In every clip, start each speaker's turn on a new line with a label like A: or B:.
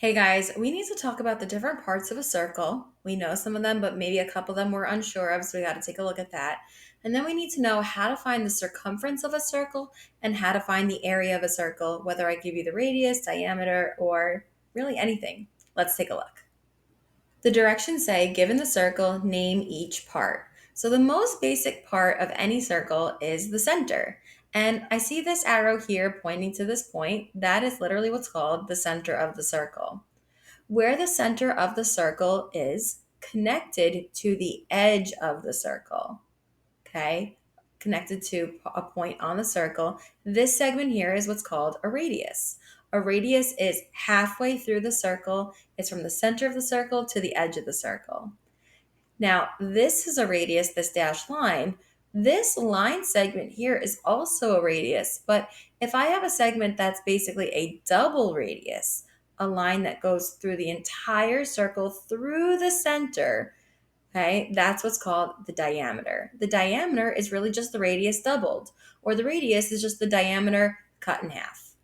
A: Hey guys, we need to talk about the different parts of a circle. We know some of them, but maybe a couple of them we're unsure of, so we got to take a look at that. And then we need to know how to find the circumference of a circle and how to find the area of a circle, whether I give you the radius, diameter, or really anything. Let's take a look. The directions say, given the circle, name each part. So the most basic part of any circle is the center. And I see this arrow here pointing to this point. That is literally what's called the center of the circle. Where the center of the circle is connected to the edge of the circle, okay? Connected to a point on the circle. This segment here is what's called a radius. A radius is halfway through the circle. It's from the center of the circle to the edge of the circle. Now, this is a radius, this dashed line. This line segment here is also a radius, but if I have a segment that's basically a double radius, a line that goes through the entire circle through the center, okay, that's what's called the diameter. The diameter is really just the radius doubled, or the radius is just the diameter cut in half.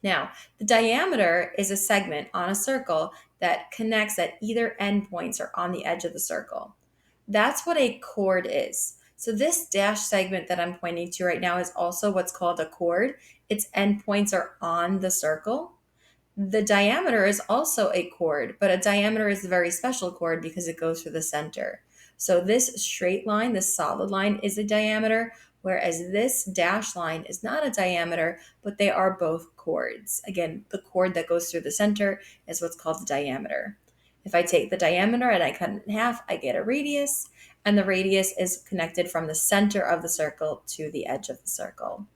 A: Now, the diameter is a segment on a circle that connects at either endpoints or on the edge of the circle. That's what a chord is. So this dashed segment that I'm pointing to right now is also what's called a chord. Its endpoints are on the circle. The diameter is also a chord, but a diameter is a very special chord because it goes through the center. So this straight line, this solid line is a diameter, whereas this dashed line is not a diameter, but they are both chords. Again, the chord that goes through the center is what's called the diameter. If I take the diameter and I cut it in half, I get a radius, and the radius is connected from the center of the circle to the edge of the circle.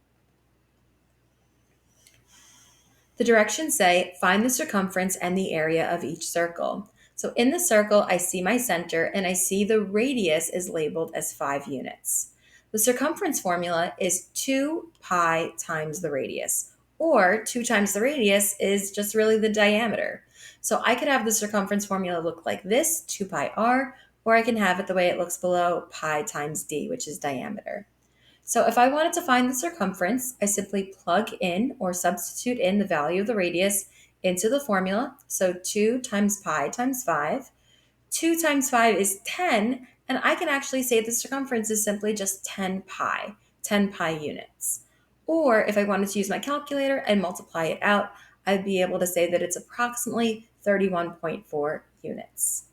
A: The directions say, find the circumference and the area of each circle. So in the circle, I see my center and I see the radius is labeled as 5 units. The circumference formula is 2 pi times the radius, or 2 times the radius is just really the diameter. So I could have the circumference formula look like this, 2 pi r, or I can have it the way it looks below, pi times d, which is diameter. So if I wanted to find the circumference, I simply plug in or substitute in the value of the radius into the formula. So 2 times pi times 5. 2 times 5 is 10, and I can actually say the circumference is simply just 10 pi units. Or if I wanted to use my calculator and multiply it out, I'd be able to say that it's approximately 31.4 units.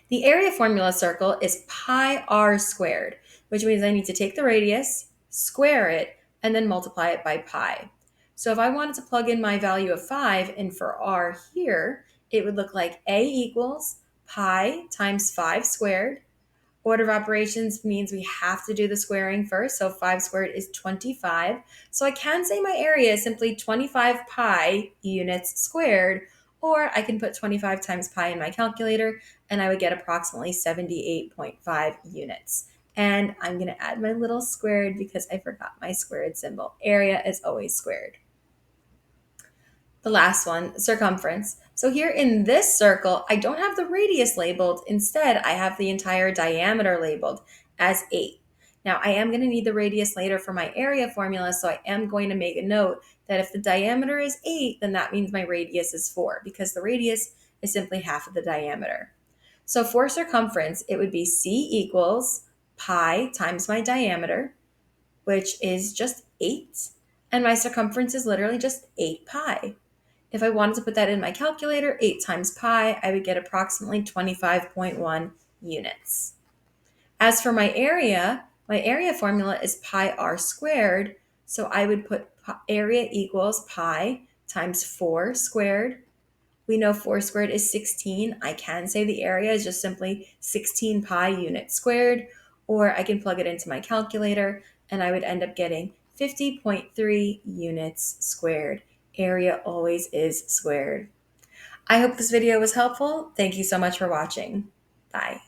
A: The area formula circle is pi r squared, which means I need to take the radius, square it, and then multiply it by pi. So if I wanted to plug in my value of 5 and for r here, it would look like a equals pi times 5 squared. Order of operations means we have to do the squaring first, so 5 squared is 25. So I can say my area is simply 25 pi units squared, or I can put 25 times pi in my calculator, and I would get approximately 78.5 units. And I'm going to add my little squared because I forgot my squared symbol. Area is always squared. The last one, circumference. So here in this circle, I don't have the radius labeled. Instead, I have the entire diameter labeled as 8. Now, I am going to need the radius later for my area formula, so I am going to make a note that if the diameter is 8, then that means my radius is 4, because the radius is simply half of the diameter. So for circumference, it would be C equals pi times my diameter, which is just 8, and my circumference is literally just 8 pi. If I wanted to put that in my calculator, 8 times pi, I would get approximately 25.1 units. As for my area formula is pi r squared, so I would put area equals pi times 4 squared. We know 4 squared is 16. I can say the area is just simply 16 pi units squared, or I can plug it into my calculator, and I would end up getting 50.3 units squared. Area always is squared. I hope this video was helpful. Thank you so much for watching. Bye.